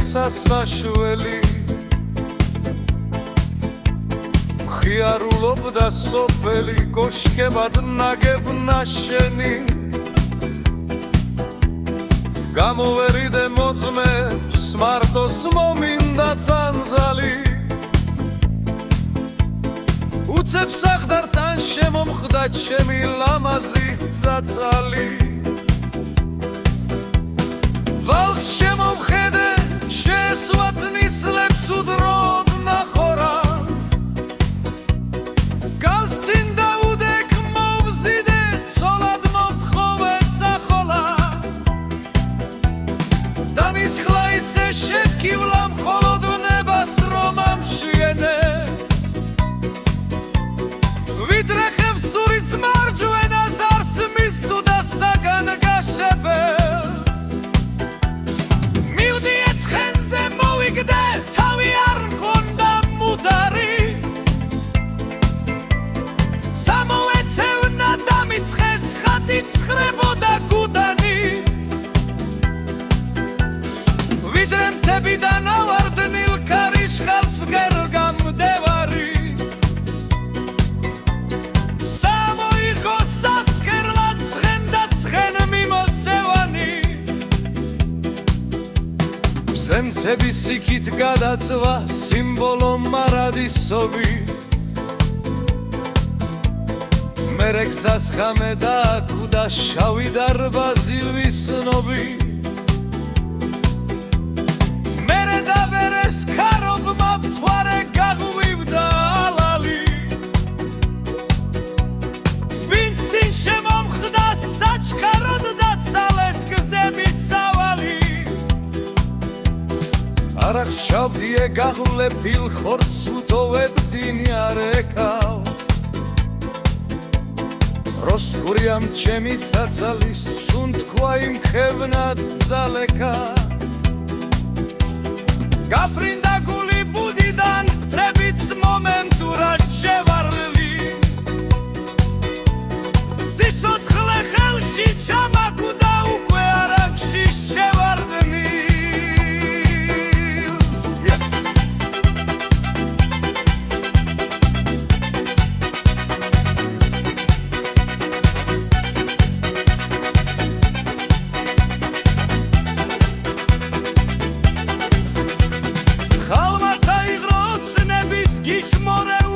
საშველი ხიარულობდა სოფელი კოშკებად ნაგებ ნაშენი გამოვერიდე მოძმებს მარტოს მომინდა წანძალი უცებს აღდართან შემომხდა ჩემი ლამაზი წაწალი ვალს შემომხედე შესვათ ნისლებს უდროდ ნახორას გალს წინ დაუდეკ მოვზიდე ცოლად მომთხოვე წახოლა დამისხლა ისე შეკივლა მხოლოდ ნებას რომ ამშვენებს ვიდრე ხევსურის მარჯვენას არს მისცოდა საგან გაშებელს თავი არ მქონდა მუდარი სამოეცევნა დამიწყეს ხათი ცხრებოდა გუდანი ვიდრე მთებიდან ავარდნილ ქარიშხალს ვგერგა მდევარი სამოიღო საცქერლა ცხენ და ცხენ მიმოწევანი მთების იქით გადაწვა სიმბოლო მარადისობის მერე გზას ხამე დააკვდა შავი დარბაზი ვისნობის მერე დაბერეს ქარობმა მთვარე გაღვივდა ალალი ვინც წინ შემომხდა საჩქაროდ დაცალეს გზების სავალი არახშავდიე გაღლებილ ხორცს უდოვებდინი არეკავს როსტქურიამ ჩემი ცაცალის სუნთქვა იმქევნად ძალეკა გაფრინდა გული ბუდიდან ფთრებიც მომენტურა შევარლი სიცოცხლე ხელში ჩამაგუდა უკვე არაქში შევარდნი გიშმორე